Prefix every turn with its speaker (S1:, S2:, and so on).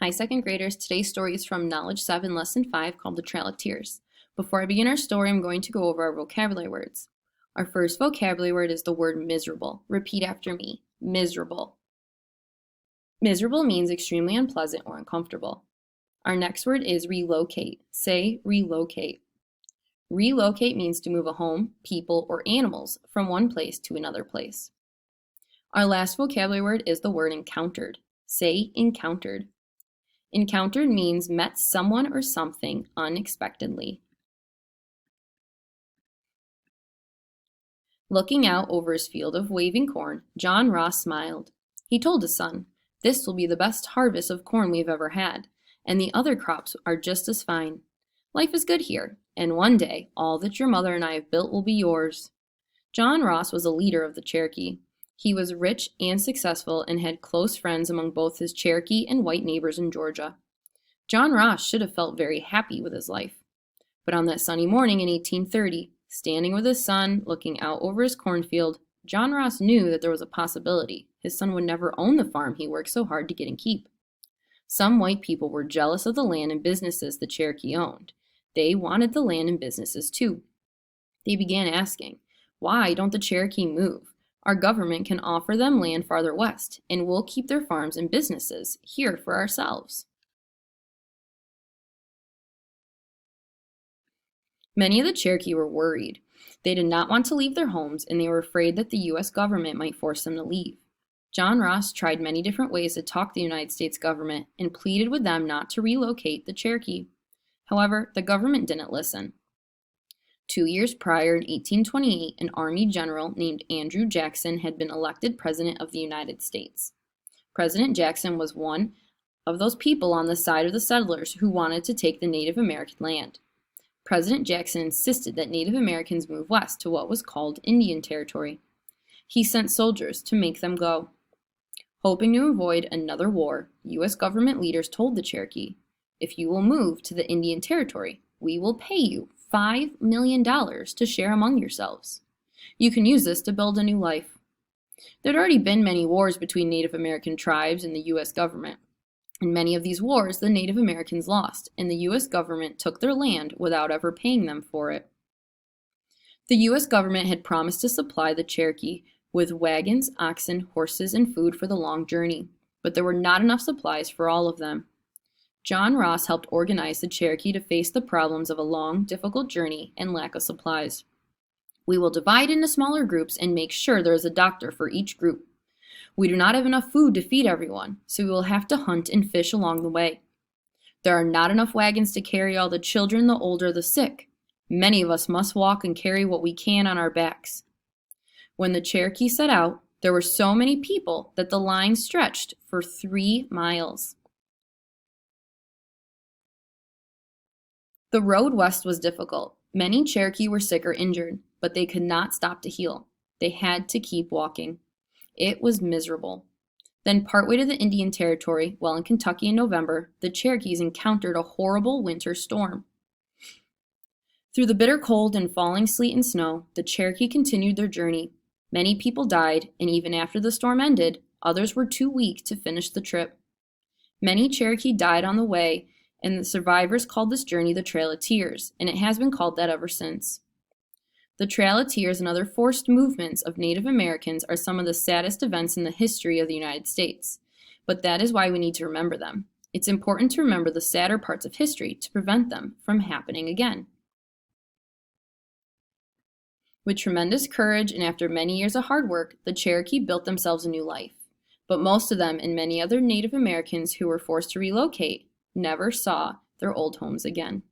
S1: Hi, second graders. Today's story is from Knowledge 7, Lesson 5, called The Trail of Tears. Before I begin our story, I'm going to go over our vocabulary words. Our first vocabulary word is the word miserable. Repeat after me. Miserable. Miserable means extremely unpleasant or uncomfortable. Our next word is relocate. Say relocate. Relocate means to move a home, people, or animals from one place to another place. Our last vocabulary word is the word encountered. Say encountered. Encountered means met someone or something unexpectedly. Looking out over his field of waving corn, John Ross smiled. He told his son, "This will be the best harvest of corn we've ever had, and the other crops are just as fine. Life is good here, and one day all that your mother and I have built will be yours." John Ross was a leader of the Cherokee. He was rich and successful and had close friends among both his Cherokee and white neighbors in Georgia. John Ross should have felt very happy with his life. But on that sunny morning in 1830, standing with his son, looking out over his cornfield, John Ross knew that there was a possibility his son would never own the farm he worked so hard to get and keep. Some white people were jealous of the land and businesses the Cherokee owned. They wanted the land and businesses too. They began asking, "Why don't the Cherokee move? Our government can offer them land farther west, and we'll keep their farms and businesses here for ourselves." Many of the Cherokee were worried. They did not want to leave their homes, and they were afraid that the U.S. government might force them to leave. John Ross tried many different ways to talk to the United States government and pleaded with them not to relocate the Cherokee. However, the government didn't listen. 2 years prior, in 1828, an Army general named Andrew Jackson had been elected President of the United States. President Jackson was one of those people on the side of the settlers who wanted to take the Native American land. President Jackson insisted that Native Americans move west to what was called Indian Territory. He sent soldiers to make them go. Hoping to avoid another war, U.S. government leaders told the Cherokee, "If you will move to the Indian Territory, we will pay you $5 million to share among yourselves. You can use this to build a new life." There had already been many wars between Native American tribes and the U.S. government. In many of these wars, the Native Americans lost, and the U.S. government took their land without ever paying them for it. The U.S. government had promised to supply the Cherokee with wagons, oxen, horses, and food for the long journey, but there were not enough supplies for all of them. John Ross helped organize the Cherokee to face the problems of a long, difficult journey and lack of supplies. "We will divide into smaller groups and make sure there is a doctor for each group. We do not have enough food to feed everyone, so we will have to hunt and fish along the way. There are not enough wagons to carry all the children, the old, or the sick. Many of us must walk and carry what we can on our backs." When the Cherokee set out, there were so many people that the line stretched for 3 miles. The road west was difficult. Many Cherokee were sick or injured, but they could not stop to heal. They had to keep walking. It was miserable. Then partway to the Indian Territory, while in Kentucky in November, the Cherokees encountered a horrible winter storm. Through the bitter cold and falling sleet and snow, the Cherokee continued their journey. Many people died, and even after the storm ended, others were too weak to finish the trip. Many Cherokee died on the way, and the survivors called this journey the Trail of Tears, and it has been called that ever since. The Trail of Tears and other forced movements of Native Americans are some of the saddest events in the history of the United States, but that is why we need to remember them. It's important to remember the sadder parts of history to prevent them from happening again. With tremendous courage and after many years of hard work, the Cherokee built themselves a new life. But most of them and many other Native Americans who were forced to relocate never saw their old homes again.